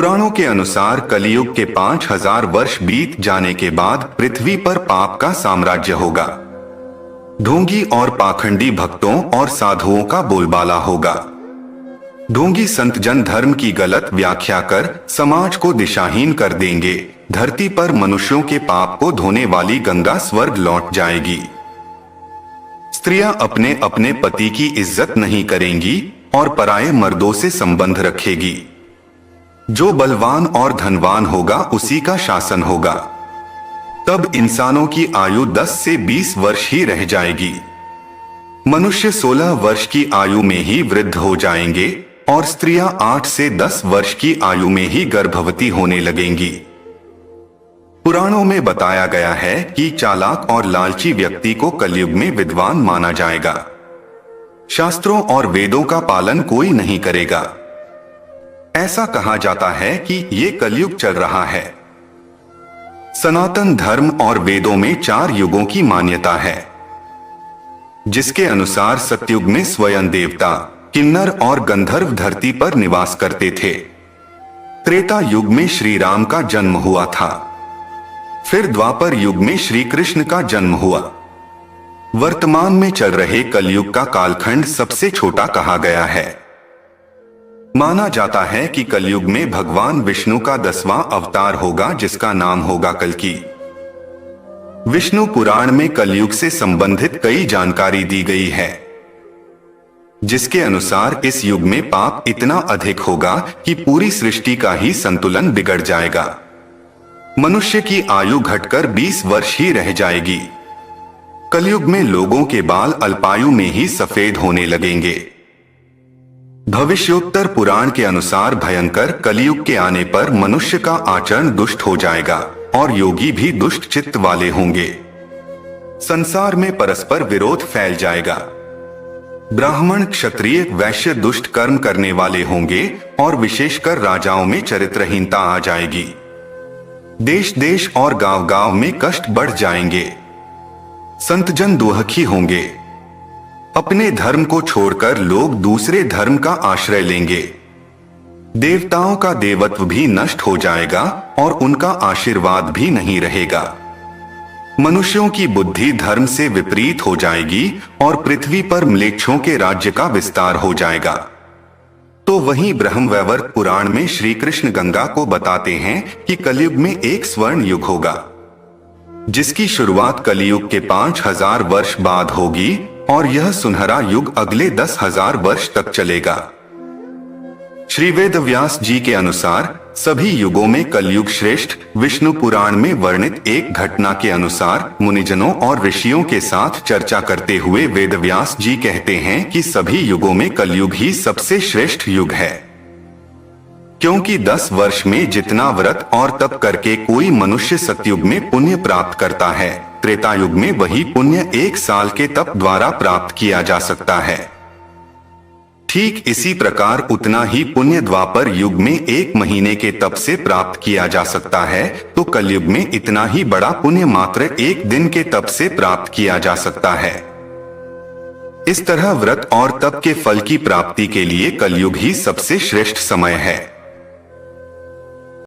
पुराणों के अनुसार कलियुग के 5000 वर्ष बीत जाने के बाद पृथ्वी पर पाप का साम्राज्य होगा। ढोंगी और पाखंडी भक्तों और साधुओं का बोलबाला होगा। ढोंगी संत जन धर्म की गलत व्याख्या कर समाज को दिशाहीन कर देंगे। धरती पर मनुष्यों के पाप को धोने वाली गंगा स्वर्ग लौट जाएगी। स्त्रियां अपने अपने पति की इज्जत नहीं करेंगी और पराये मर्दों से संबंध रखेगी। जो बलवान और धनवान होगा उसी का शासन होगा। तब इंसानों की आयु 10 से 20 वर्ष ही रह जाएगी। मनुष्य 16 वर्ष की आयु में ही वृद्ध हो जाएंगे और स्त्रियां 8 से 10 वर्ष की आयु में ही गर्भवती होने लगेंगी। पुराणों में बताया गया है कि चालाक और लालची व्यक्ति को कलयुग में विद्वान माना जाएगा। शास्त्रों और वेदों का पालन कोई नहीं करेगा। ऐसा कहा जाता है कि ये कलयुग चल रहा है। सनातन धर्म और वेदों में 4 युगों की मान्यता है, जिसके अनुसार सतयुग में स्वयं देवता, किन्नर और गंधर्व धरती पर निवास करते थे। त्रेता युग में श्री राम का जन्म हुआ था। फिर द्वापर युग में श्री कृष्ण का जन्म हुआ। वर्तमान में चल रहे कलयुग का कालखंड सबसे छोटा कहा गया है। माना जाता है कि कलयुग में भगवान विष्णु का 10वां अवतार होगा, जिसका नाम होगा कल्कि। विष्णु पुराण में कलयुग से संबंधित कई जानकारी दी गई है, जिसके अनुसार इस युग में पाप इतना अधिक होगा कि पूरी सृष्टि का ही संतुलन बिगड़ जाएगा। मनुष्य की आयु घटकर 20 वर्ष ही रह जाएगी। कलयुग में लोगों के बाल अल्पायु में ही सफेद होने लगेंगे। भविष्योत्तर पुराण के अनुसार भयंकर कलयुग के आने पर मनुष्य का आचरण दुष्ट हो जाएगा और योगी भी दुष्ट चित्त वाले होंगे। संसार में परस्पर विरोध फैल जाएगा। ब्राह्मण, क्षत्रिय, वैश्य दुष्ट कर्म करने वाले होंगे और विशेषकर राजाओं में चरित्रहीनता आ जाएगी। देश देश और गांव गांव में कष्ट बढ़ जाएंगे। संतजन दुखी होंगे। अपने धर्म को छोड़कर लोग दूसरे धर्म का आश्रय लेंगे। देवताओं का देवत्व भी नष्ट हो जाएगा और उनका आशीर्वाद भी नहीं रहेगा। मनुष्यों की बुद्धि धर्म से विपरीत हो जाएगी और पृथ्वी पर म्लेच्छों के राज्य का विस्तार हो जाएगा। तो वहीं ब्रह्मवैवर्त पुराण में श्री कृष्ण गंगा को बताते हैं कि कलयुग में एक स्वर्ण युग होगा, जिसकी शुरुआत कलयुग के 5000 वर्ष बाद होगी और यह सुनहरा युग अगले 10,000 वर्ष तक चलेगा। श्री वेदव्यास जी के अनुसार सभी युगों में कलयुग श्रेष्ठ। विष्णु पुराण में वर्णित एक घटना के अनुसार मुनिजनों और ऋषियों के साथ चर्चा करते हुए वेदव्यास जी कहते हैं कि सभी युगों में कलयुग ही सबसे श्रेष्ठ युग है, क्योंकि 10 वर्ष में जितना व्रत और तप करके कोई मनुष्य सतयुग में पुण्य प्राप्त करता है, त्रेता युग में वही पुण्य 1 साल के तप द्वारा प्राप्त किया जा सकता है। ठीक इसी प्रकार उतना ही पुण्य द्वापर युग में 1 महीने के तप से प्राप्त किया जा सकता है, तो कलयुग में इतना ही बड़ा पुण्य मात्र 1 दिन के तप से प्राप्त किया जा सकता है। इस तरह व्रत और तप के फल की प्राप्ति के लिए कलयुग ही सबसे श्रेष्ठ समय है।